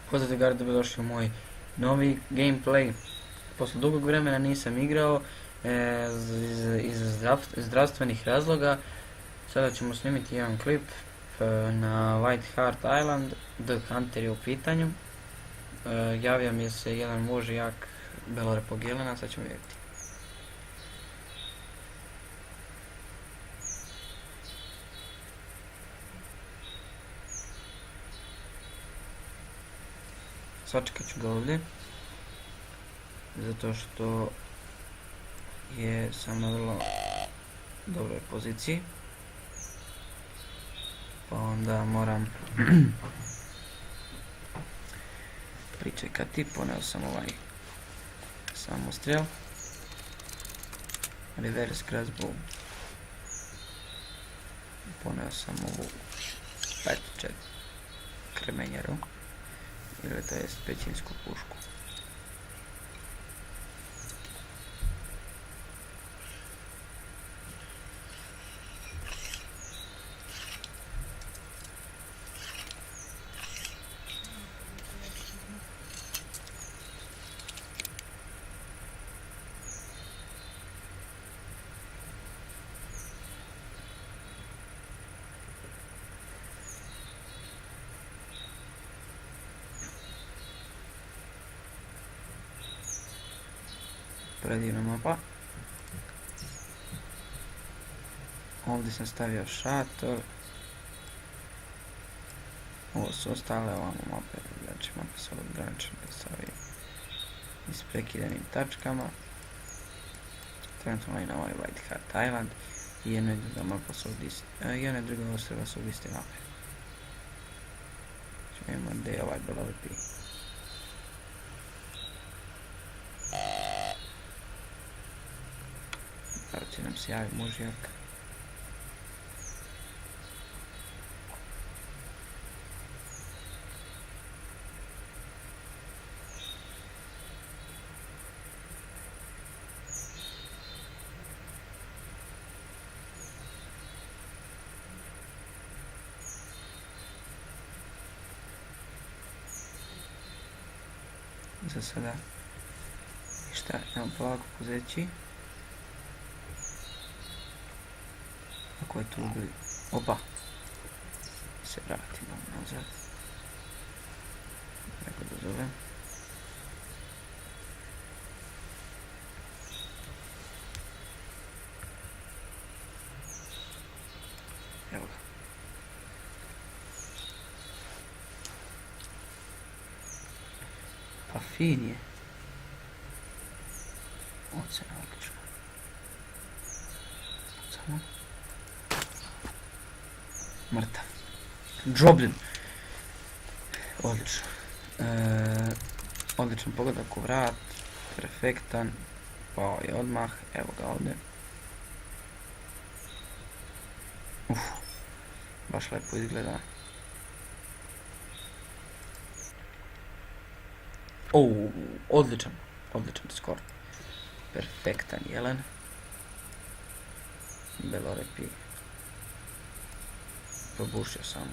Pozdrav drugari, dobrodošli u moj novi gameplay. Posle dugog vremena nisam igrao iz zdravstvenih razloga. Sada ćemo snimiti jedan klip na White Hart Island. The Hunter je u pitanju. Javio mi se jedan muž jak Belorepog jelena, sad ćemo vidjeti. Sačekat ću ga ovdje, zato što je sam na vrlo dobroj poziciji, pa onda moram pričekati. Poneo sam ovaj samostrel, reverse crossbow, poneo sam ovu petičet kremenjeru, ili to je pećinsku pušku. Predivna mapa. Ovdje sam stavio šator. Ovo su ostale ovamo mape, znači mape su ograničene sa ovim isprekidanim tačkama. Trenutno i na ovaj White Hart Island i jedna i druga mapa su od jedna i druga ostrava su od iste mape. Znači imamo gdje je ovaj Belorepi. Sada će nam se javi mužjak. Za sada ništa, idemo polako pozeći. Ako je tu ubili, opa, se vratimo nazad, neko da zovem. Evo ga. Pa fin je. Ocena odlično. Samo. Mrtav. Drobljen. Odlično. Odličan pogodak u vrat. Perfektan. Pao je odmah. Evo ga ovdje. Baš lepo izgleda. Odličan. Odličan skor. Perfektan jelen. Belorepi. Probušio sam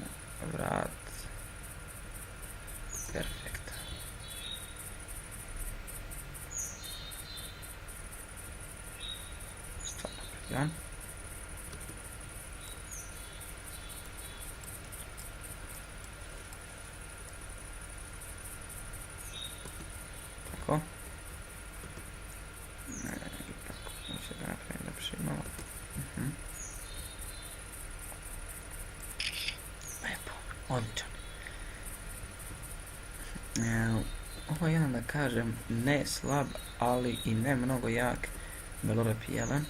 vrat. Perfekt. Stvarno predivan. Tako. Ipak može da napravim da piše malo. Odličan. Ovo je jedan, da kažem, ne slab, ali i ne mnogo jak Belorepi jelen.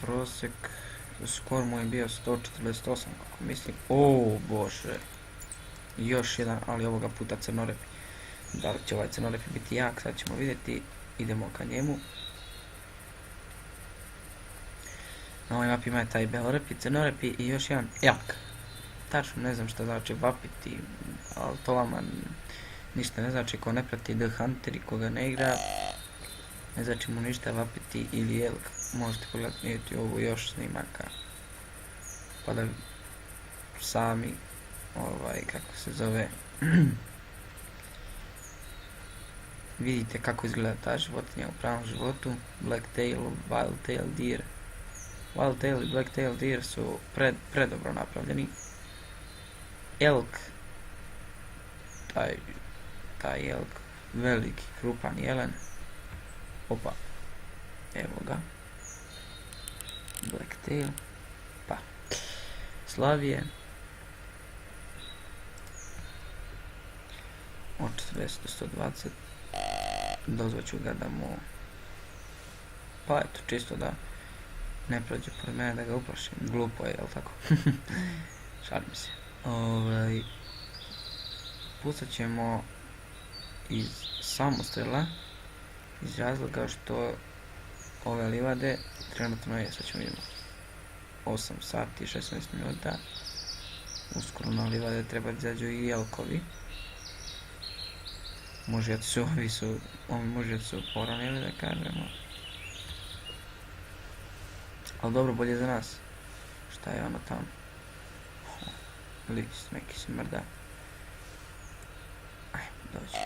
Prosjek, skor mu je bio 148, kako mislim. Bože. Još jedan, ali ovoga puta crnorepi. Da li će ovaj crnorepi biti jak, sad ćemo vidjeti. Idemo ka njemu. Na ovoj mapi ima taj Belorepi, crnorepi i još jedan jak. Tačno ne znam što znači vapiti, ali to vama ništa ne znači. Ko ne prati The Hunter i koga ne igra, ne znači mu ništa vapiti ili jelk. Možete pogledati na YouTube još snimaka, pa da sami, kako se zove, vidite kako izgleda ta životinja u pravom životu. Blacktail, Wildtail deer. Wildtail i Blacktail deer su predobro napravljeni. Elk, taj elk, veliki, krupan jelen. Opa, evo ga. Blacktail, pa. Slavije. Od 40 do 120. Dozvaću ga da mu, pa eto, čisto da ne prođe pored mene, da ga uplašim. Glupo je, jel tako? Šalim se. Pustat ćemo iz samostrela, iz razloga što ove livade trenutno je, sad ćemo vidjeti, 8 sati i 16 minuta. Uskoro na livade treba da izađu i jelkovi. Možda su poranili, da kažemo. Ali dobro, bolje za nas. Šta je ono tamo? List, neki se mrda. Ajde, dođi.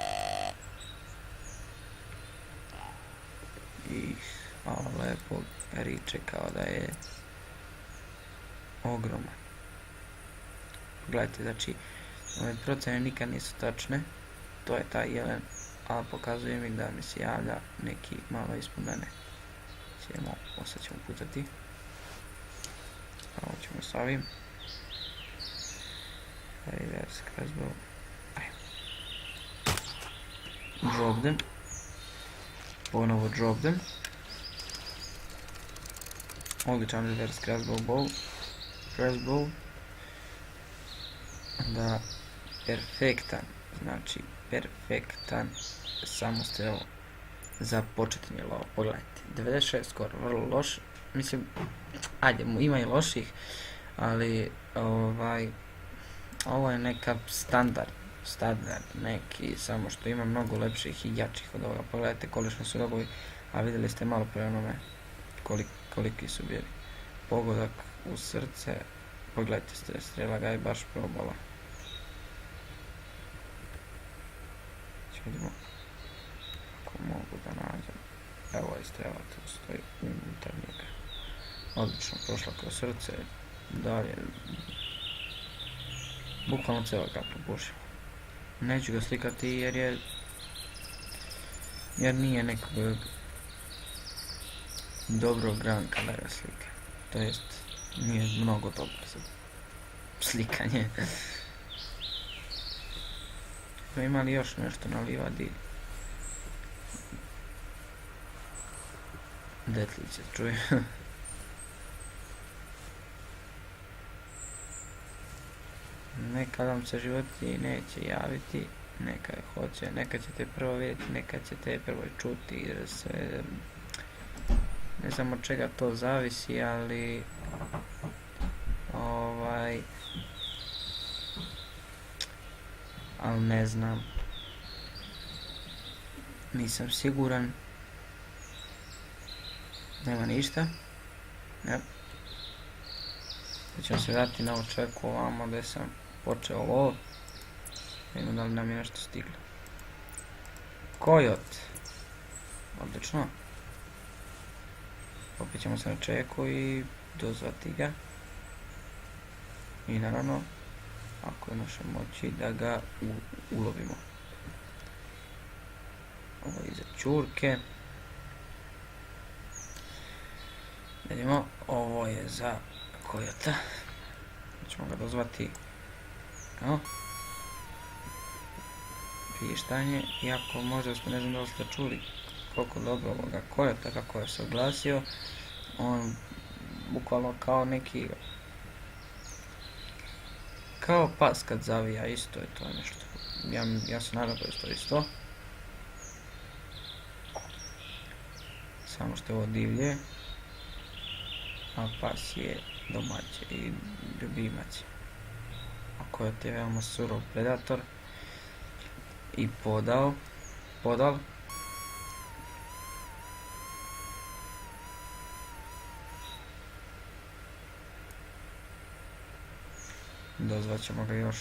Ovo lepo riče kao da je ogroman. Pogledajte, znači, ove procene nikad nisu tačne. To je taj jelen, ali pokazuje mi da mi se javlja neki malo ispod mene. Sad ćemo pucati. Ovo ćemo s ovim. Reverse crossbow. Drop them. Ponovo drop them. Odličan reverse crossbow. Da, perfektan. Znači, perfektan samostrel za početanje lova. Pogledajte, 96 skoro, vrlo loš. Mislim, ajde, ima i loših, ali ovo je neka standard neki, samo što ima mnogo lepših i jačih od ovoga. Pogledajte koliko su robovi, a vidjeli ste malo pre onome koliki su bili. Pogodak u srce, pogledajte, strela ga je baš probala. Vidimo ako mogu da nađem. Evo je strela, tu stoji unutar njega. Odlično, prošla kroz srce. Dalje, bukvalno celo ga probušio. Neću ga slikati jer nije nekog dobrog ranka da ga slika. To jest, nije mnogo dobro za slikanje. Ima li još nešto na livadi? Detlice čuje. Neka vam se životinji neće javiti, neka je hoće, neka ćete prvo vidjeti, neka ćete prvo čuti, jer sve, ne znam od čega to zavisi, ali ali ne znam, nisam siguran, nema ništa. Sad ćemo se vratiti na ovu čeku ovamo gdje sam počeo lov, vidimo da li nam je nešto stiglo. Kojot, odlično. Opet ćemo se na čeku i dozvati ga i naravno ako je naša moći da ga ulovimo. Ovo je za čurke. Vidimo, ovo je za kojota. Ćemo ga dozvati. Pištanje, iako možda ste, ne znam da li ste čuli koliko dobro ovoga kojota, kako je se oglasio. On bukvalno kao neki, kao pas kad zavija, isto je to nešto. Ja se nadam da je to isto. Samo što je ovo divlje, a pas je domaće i ljubimac. A kojot je veoma surov predator i podal. Dozvaćemo ga još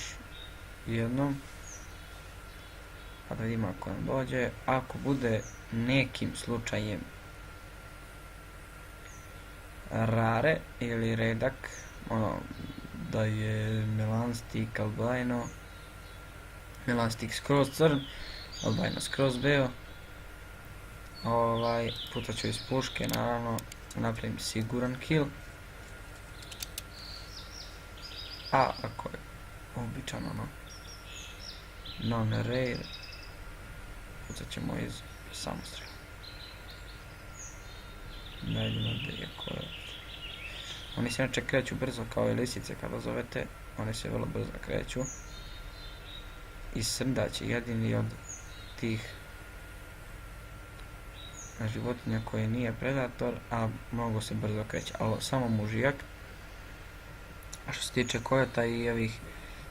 jednom. Pa da vidimo ako nam dođe. Ako bude nekim slučajem rare ili redak, ono da je melanstik albino, melanstik skroz crn, albino skroz beo, pucat ću iz puške, naravno napravim siguran kill. A ako je običan ono non-rail, pucat ćemo iz samostrela. Da vidimo gdje je koje. Oni se inače kreću brzo kao i lisice kada zovete, oni se vrlo brzo kreću. I srdač je jedini od tih životinja koji nije predator, a mnogo se brzo kreće, ali samo mužijak. A što se tiče kojota i ovih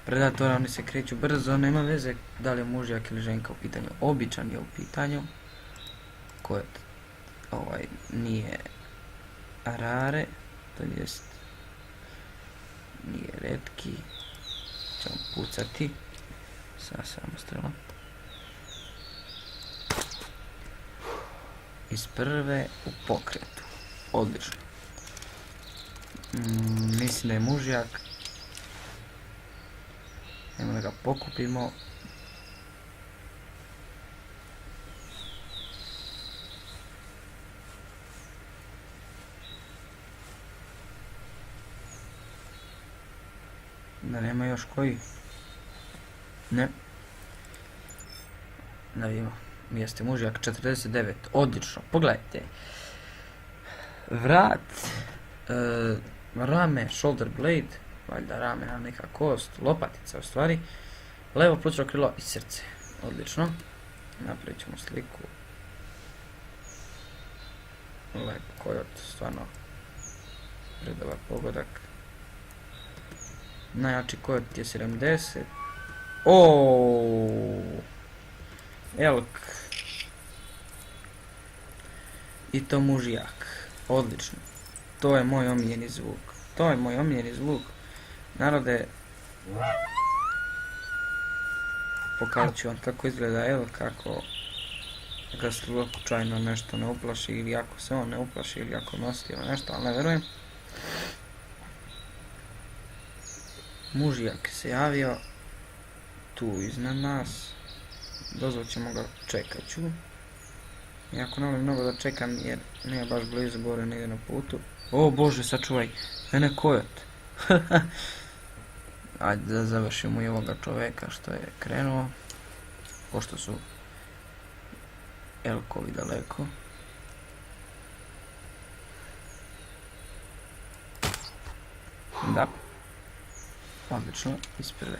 predatora, oni se kreću brzo, nema veze da li je mužijak ili ženka u pitanju. Običan je u pitanju. Kojot nije rare, to jest nije retki. Ćemo pucati sa samostrelom. Iz prve u pokretu. Odlično. Mislim da je mužjak. Ajmo da ga pokupimo. Da nema još koji? Ne. Da vidimo. Jeste mužjak 49. Odlično. Pogledajte. Vrat. Rame, shoulder blade. Valjda ramena neka kost. Lopatica u stvari. Levo plućno krilo i srce. Odlično. Napravit ćemo sliku. Lep kojot. Stvarno. Predobar pogodak. Najjači kojot je 70. Elk. I to mužijak. Odlično. To je moj omiljeni zvuk. To je moj omiljeni zvuk. Narode, pokazat ću vam kako izgleda elk, kako ga slučajno nešto ne uplaši, ili ako se on ne uplaši, ili ako nosi nešto, ali ne verujem. Mužijak se javio tu iznad nas. Dozvat ćemo ga, čekat ću. Iako ne volim mnogo da čekam jer nije baš blizu gore negdje na putu. O Bože, sačuvaj, mene kojot. Ajde da završimo i ovoga čoveka što je krenuo. Pošto su elkovi daleko. Da. Odlično, iz prve.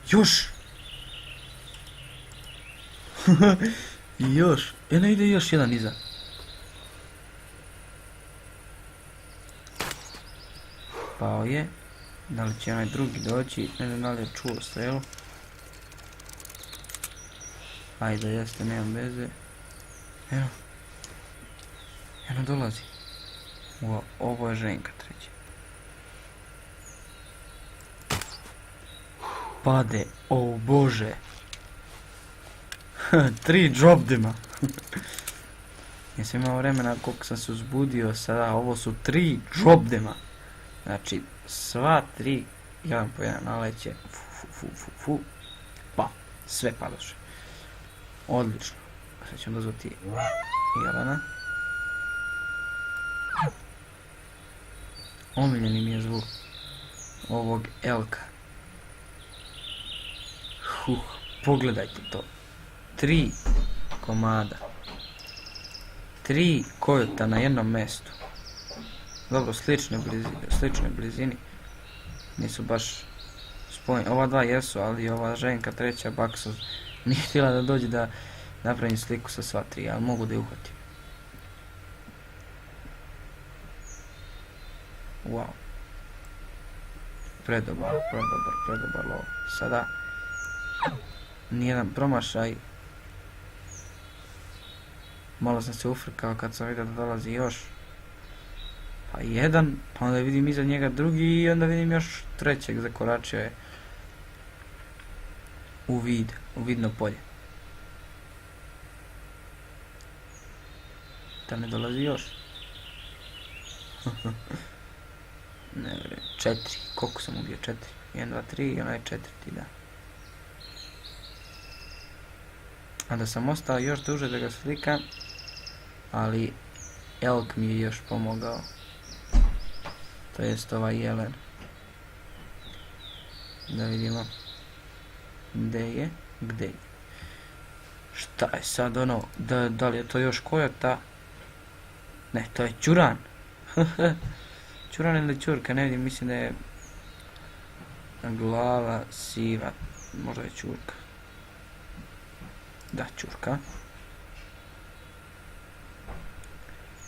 Još! Još! Ne ide još jedan iza. Pao je. Da li će onaj drugi doći? Ne znam da li je čuo strelu. Ajde, jeste, nemam veze. Evo. Eno dolazi. Ovo je ženka treća. Pade, o Bože. 3 dropdema. Nisam imao vremena koliko sam se uzbudio sada, ovo su 3 dropdema. Znači, sva 3, jedan po jedan naleće. Pa, sve padoše. Odlično. Sad ćemo dozvati Jelena. Omiljeni mi je zvuk ovog elka. Pogledajte to. 3 komada. 3 kojota na jednom mjestu. Dobro, slične blizini. Nisu baš spojeni. Ova dva jesu, ali ova ženka treća baksa nije htjela da dođe da napravim sliku sa sva 3, ali mogu da je uhvatim. Wow. Predobar lov. Sada nijedan promašaj. Malo sam se ufrkao kad sam vidio da dolazi još. Pa jedan, pa onda vidim iza njega drugi i onda vidim još trećeg, zakoračio je u vidno polje. Da ne dolazi još. Ne vjerujem, 4, koliko sam ubio, 4, 1, 2, 3 i onaj 4, da. A da sam ostao još duže da ga slikam, ali elk mi je još pomogao. To jest ovaj jelen. Da vidimo. Gdje je? Šta je sad ono? Da li je to još kojota? Ne, to je ćuran. Ćuran ili ćurka, ne vidim, mislim da je glava siva. Možda je ćurka. Da, ćurka.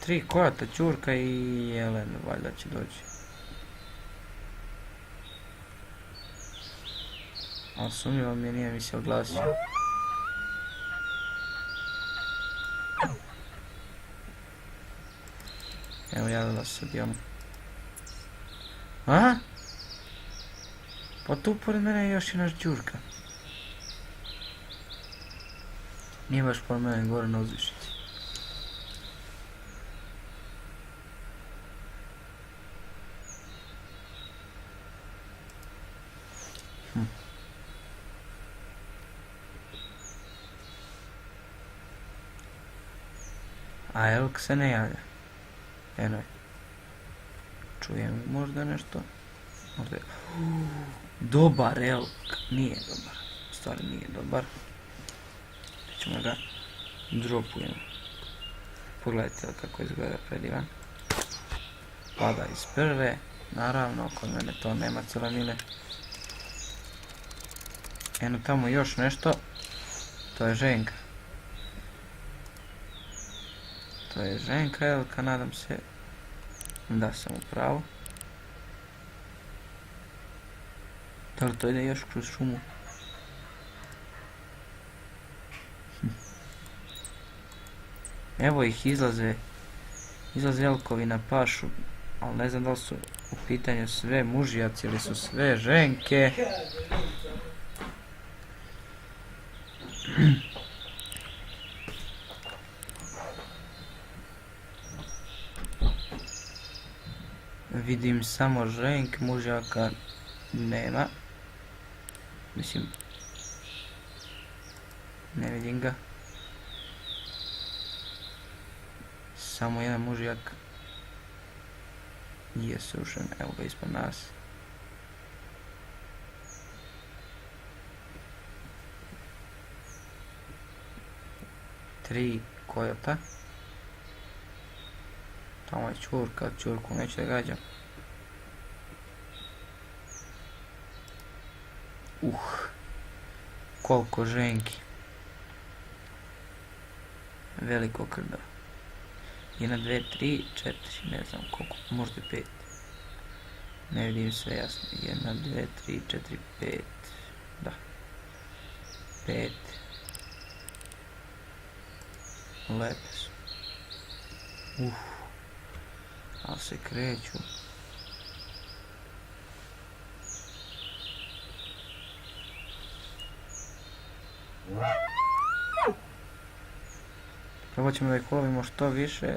3 kojota, ćurka i jelen, valjda će doći. Ali sumnjivo mi je, nije mi se oglasio. Evo, javila se odjednom. A? Pa tu pored mene je još jedna ćurka. Nije baš pored mene, gore na uzvišici. A elk se ne javlja. Eno je. Čujem možda nešto. Možda je... Dobar elk. Nije dobar. U stvari nije dobar. Ćemo ga dropujemo. Pogledajte kako izgleda predivan. Pada iz prve. Naravno, kod mene to nema celanine. Eno tamo još nešto. To je ženka. To je ženka elka, nadam se da sam u pravu. Da li to ide još kroz šumu? Evo ih, izlaze elkovi na pašu, ali ne znam da li su u pitanju sve mužjaci ili su sve ženke. Vidim samo ženk, mužjaka nema. Mislim, ne vidim ga. Samo jedan mužjak je sušen, evo ga ispod nas. Tri kojota. Tamo je čurka, čurku neću da gađam. Koliko ženki. Veliko krdo. 1, 2, 3, 4, ne znam koliko, možda 5. Ne vidim sve jasno. 1, 2, 3, 4, 5. Da. 5. Lepe su. Ali se kreću. Probat ćemo da ih ulovimo što više,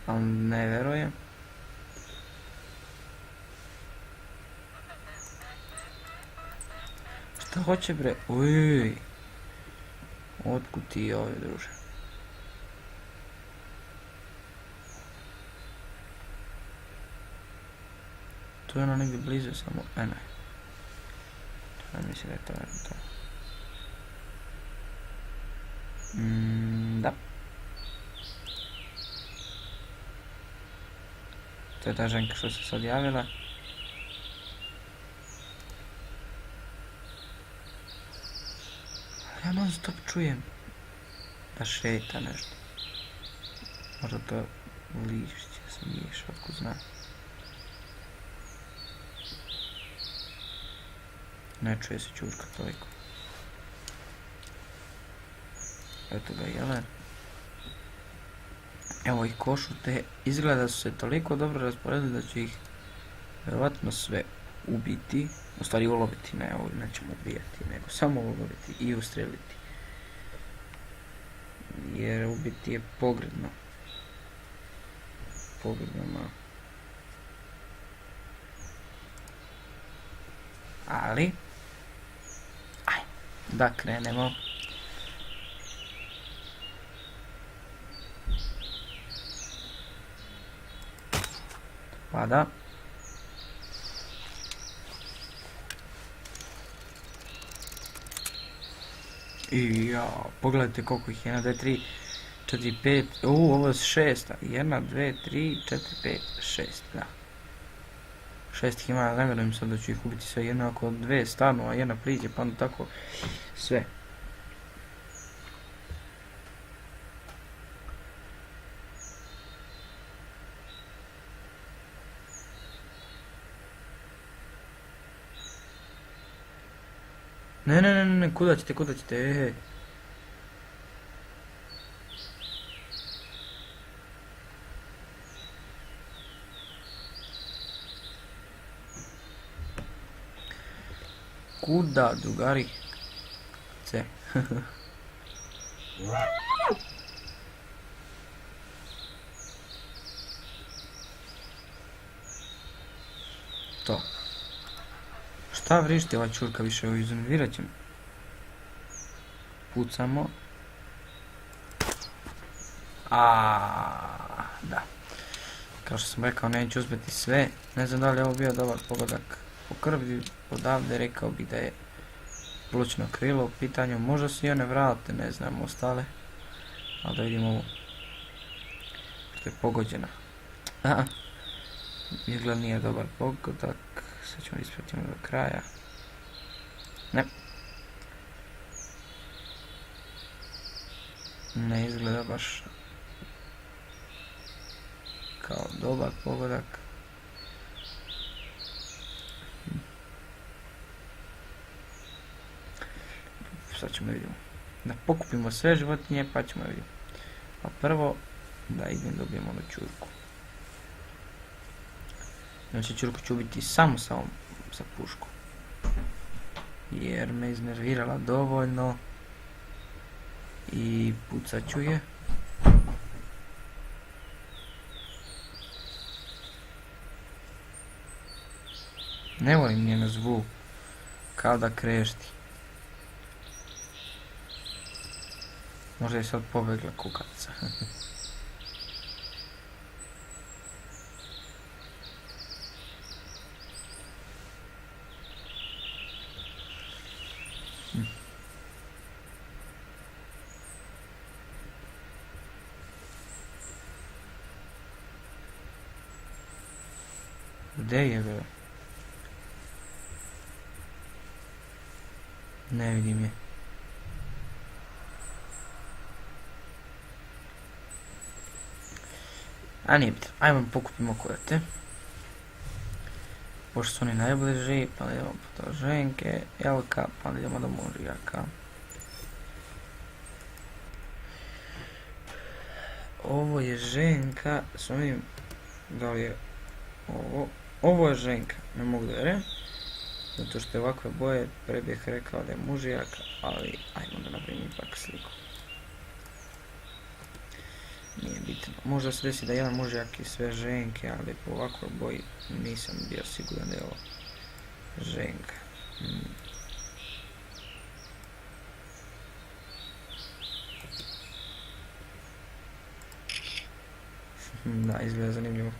ali ne verujem. Šta hoće bre? Uj! Otkud ti ovdje, druže? Tu je ono negdje blizu samo... ne. Mislim da je to to. Da. To je ta ženka što se sad javila. Ja non stop čujem da šeta nešto. Možda to lišće se miješa, ako znam. Ne čuje se čurka toliko. Eto ga jelen. Evo ih košute, izgleda da su se toliko dobro rasporedili da će ih vjerovatno sve ubiti, u stvari uloviti, ne, ovo nećemo ubijati, nego samo uloviti i ustreliti. Jer ubiti je pogredno. Pogredno malo. Ali, da krenemo. Pada. I ja, pogledajte koliko ih je, 1, 2, 3, 4, 5, ovo je 6, 1, 2, 3, 4, 5, 6, da. 6 ih ima, ne vjerujem sad da ću ih ubiti sve, jednako 2 stanu, a 1 priđe, pa onda tako sve. Ne, kuda ćete, Kuda, drugari? C. To. Šta vrišti ova čurka više, iznervirat će me. Pucamo. Da. Kao što sam rekao, neću uspjeti sve. Ne znam da li je ovo bio dobar pogodak po krvi. Odavde rekao bi da je plućno krilo u pitanju. Možda su i one vrate, ne znam, ostale. Ali da vidimo ovo. Što je pogođena. Izgled nije dobar pogodak. Sad ćemo ispratiti do kraja. Ne. Ne izgleda baš kao dobar pogodak. Sad ćemo vidjeti. Da pokupimo sve životinje pa ćemo vidjeti. A prvo da idem dobijemo onu čurku. Znači čurku ću ubiti samo sa puškom. Jer me iznervirala dovoljno. I pucat ću je. Ne volim njenu zvuk. Kao da krešti. Možda je sad pobjegla kukavica. Gdje je bilo? Ne vidim je. A nije bitno. Ajmo pokupimo kojete. Pošto su oni najbliži, pa idemo do ženke, jelka, pa idemo do mužijaka. Ovo je ženka, s ovim, da li je ovo? Ovo je ženka, ne mogu da vjerujem. Zato što je ovakve boje, pre bih rekao da je mužijak, ali ajmo da napravim ipak sliku. Nije bitno. Možda se desi da jedan mužijak i sve ženke, ali po ovakvoj boji nisam bio siguran da je ovo ženka. Da, izgleda zanimljivo.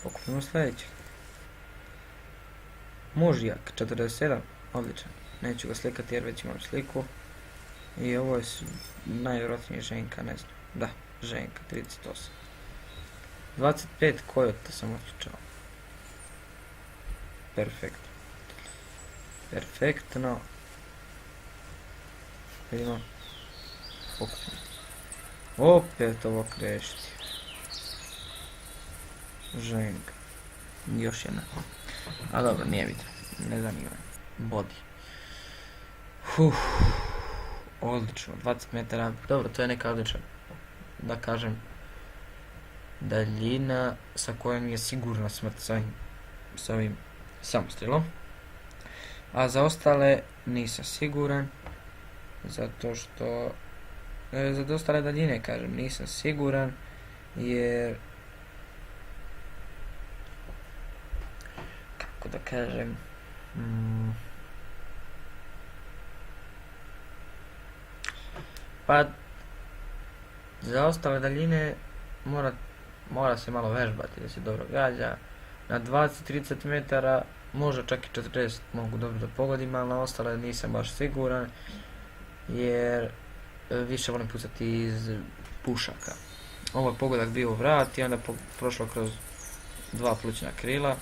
Pokupimo sljedeći. Mužijak, 47, odličan. Neću ga slikati jer već imam sliku. I ovo je najvjerojatnije ženka, ne znam. Da, ženka, 38. 25 kojota sam otključao. Perfektno. Perfektno. Vidimo. Pokupimo. Opet ovo krešti. Ženka. Još jedna. A dobro, nije vidio. Ne zanima. Body. Odlično, 20 metara, dobro, to je neka odlična, da kažem, daljina sa kojom je sigurna smrt s ovim samostrelom. A za ostale nisam siguran, zato što, za ostale daljine, kažem, nisam siguran, jer, kako da kažem, pa za ostale daljine mora se malo vežbati da se dobro gađa. Na 20-30 metara, možda čak i 40 mogu dobro da pogodim, ali na ostale nisam baš siguran, jer više volim pucati iz pušaka. Ovo je pogodak bio u vrat i onda prošlo kroz dva plućna krila.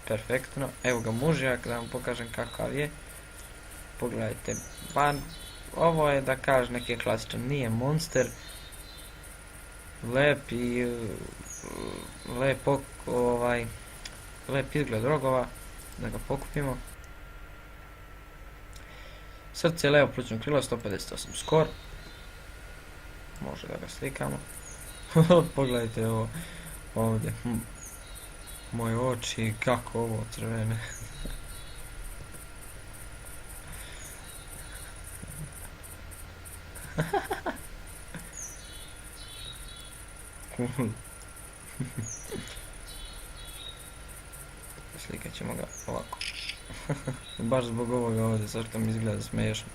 Perfektno. Evo ga mužjak, da vam pokažem kakav je. Pogledajte. Pa, ovo je, da kažem, neki klasičan, nije monster. Lep i lep izgled rogova, da ga pokupimo. Srce, levo plućno krilo, 158 skor. Može da ga slikamo. Pogledajte ovo ovdje. Moje oči, kako ovo crvene. Slikat ćemo ga ovako. Baš zbog ovoga ovdje, zašto mi izgleda smiješno.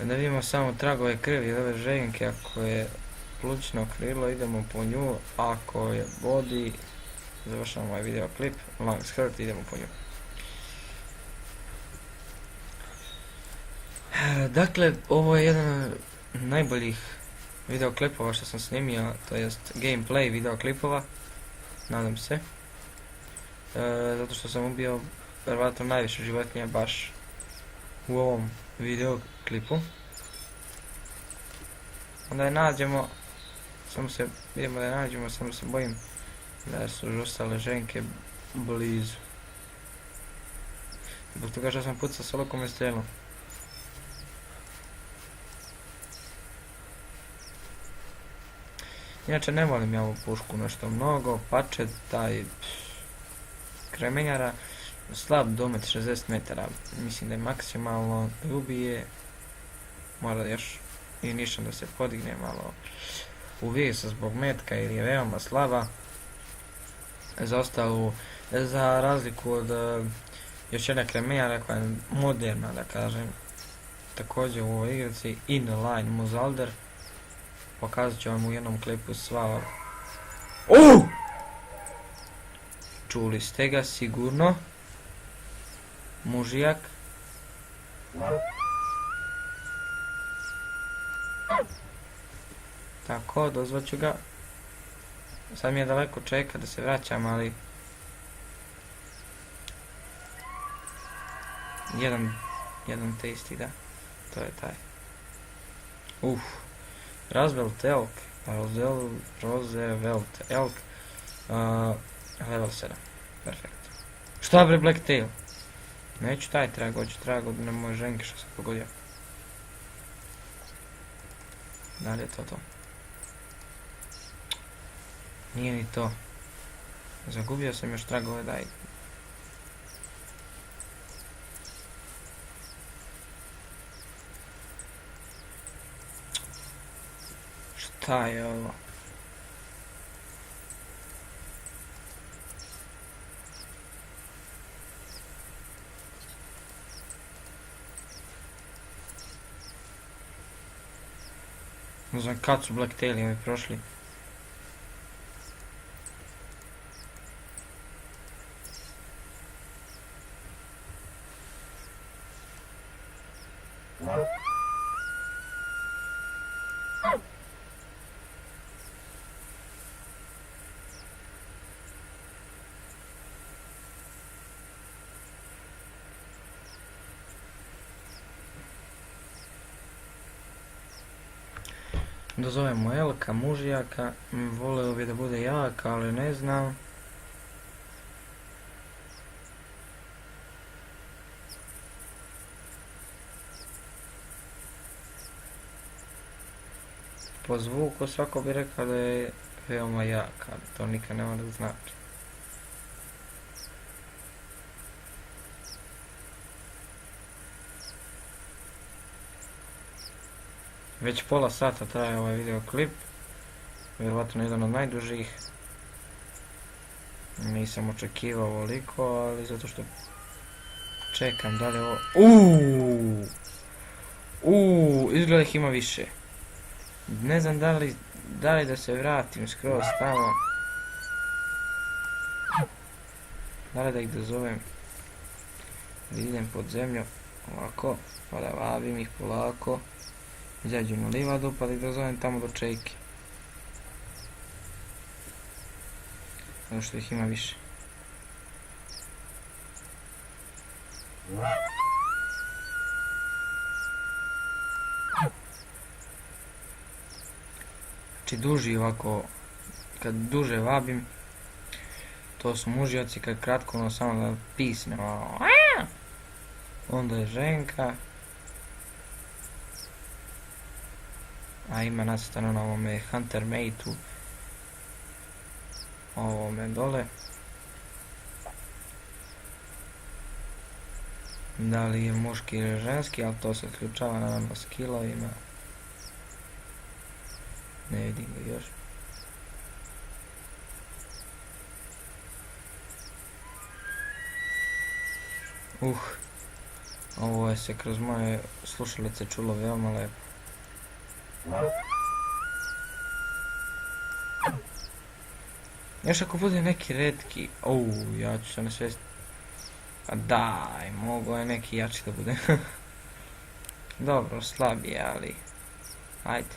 Da vidimo samo tragove krvi od ove ženke. Ako je plućno krilo, idemo po nju. Ako je body, završamo ovaj video klip. Long skirt, idemo po nju. Dakle, ovo je jedan od najboljih videoklipova što sam snimio, to jest gameplay videoklipova, nadam se. Zato što sam ubio vjerovatno najviše životinja baš u ovom videoklipu. Onda je nađemo, vidimo da je nađemo, samo se bojim da su ostale ženke blizu. Zbog toga što sam pucao sa lukom i strelom. Inače ne volim ja ovu pušku nešto mnogo, pače taj kremenjara, slab domet 60 metara, mislim da je maksimalno da ubije, mora još i ništa da se podigne malo uvije se zbog metka ili je veoma slaba. Za razliku od još jedna kremenjara koja je moderna, da kažem, također u ovoj igrici, Inline Muzalder. Pokazat ću vam u jednom klipu sva... Čuli ste ga sigurno. Mužijak. Tako, dozvaću ga. Sad mi je daleko čeka da se vraćam, ali... Jedan te isti, da. To je taj. Roosevelt Elk, level 7, perfekt. Šta bre Blacktail? Neću taj trag, hoću trag od na moje ženke što sam pogodio. Da li je to to? Nije ni to. Zagubio sam još tragove, daj. Šta je ovo? Ne znam kad su Blacktaili ovi prošli. Dozovemo Elka, mužijaka, voleo bi da bude jak, ali ne znam. po zvuku svako bi rekao da je veoma jak, ali to nikad ne mora da znači. Već pola sata traje ovaj videoklip, vjerojatno jedan od najdužih. Nisam očekivao ovoliko, ali zato što čekam da li ovo... izgleda ih ima više. Ne znam da li da se vratim skroz tamo. Da li da ih dozovem. Da idem pod zemlju, ovako, pa da vabim ih polako. Izađu na livadu, pa da ih dozovem tamo do čejke. Zato što ih ima više. Znači duži ovako, kad duže vabim, to su mužjaci, kad kratko ono samo da pisne, onda je ženka. A ima nacrtano na ovome Hunter Mate-u, ovome dole. Da li je muški ili ženski, ali to se ključava naravno skillovima. Ne vidim ga još. Ovo je se kroz moje slušalice čulo veoma lepo. Još ako bude neki retki, ja ću se nasvijestiti. A daj, mogo je neki jači da bude. Dobro, slab je, ali... Ajde.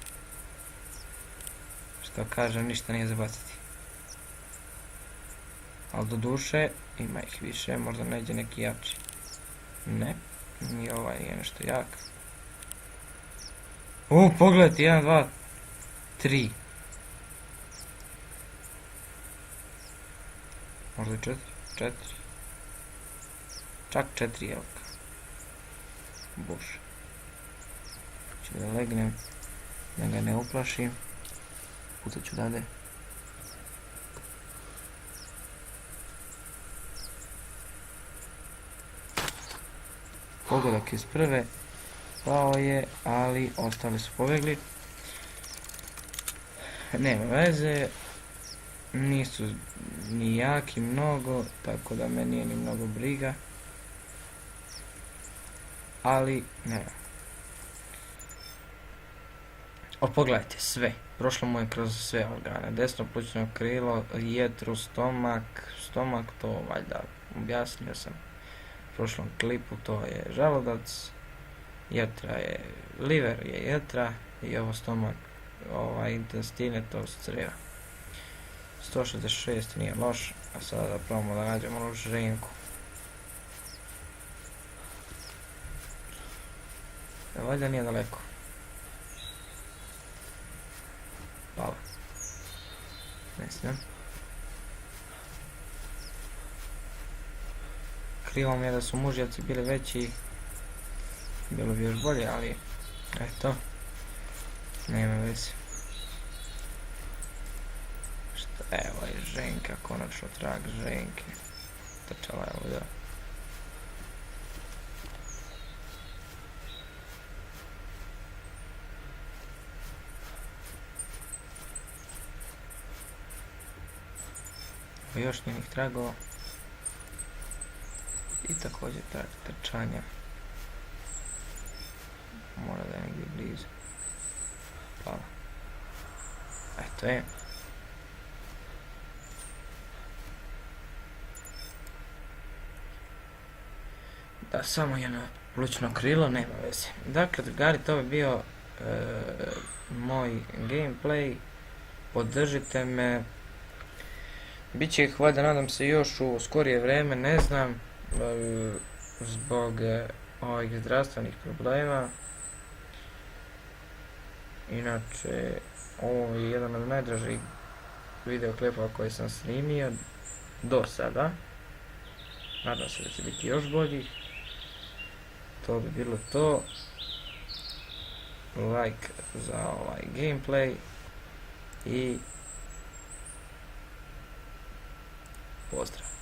Što kažem, ništa nije zabaciti. Ali do duše, ima ih više, možda nađe neki jači. Ne, ni ovaj je nešto jak. Pogledajte, 1, 2, 3. Možda 4. Čak 4 jelka. Bože. Ću da legnem, da ga ne uplašim. Pucat ću dalje. Pogodak iz prve pao je, ali ostali su pobjegli. Nema veze. Nisu ni jaki mnogo, tako da me nije ni mnogo briga. Ali, ne. Pogledajte, sve. Prošlo mu je kroz sve organe. Desno plućno krilo, jetru, stomak, to valjda objasnio sam u prošlom klipu, to je želudac. Jetra je, liver je jetra i ovo stomak, intestine, to su crijeva. 166 nije loš, a sada da probamo da nađemo onu ženku. Valjda nije daleko. Pala. Ne znam. Krivo mi je da su mužjaci bili veći. Bilo bi još bolje, ali eto. Nema veze. Evo je ženka, konačno trag ženke. Trčala je ovdje. Još njenih tragova. I također trag trčanja. Mora da je negdje blizu. Pala. Eto je. Da, samo jedno plućno krilo, nema veze. Dakle, drugari, to bi bio moj gameplay. Podržite me. Biće ih valjda, nadam se, još u skorije vreme, ne znam, zbog ovih zdravstvenih problema. Inače, ovo je jedan od najdražih videoklipova koji sam snimio do sada. Nadam se da će biti još bolji. To bi bilo to. like za ovaj gameplay i pozdrav.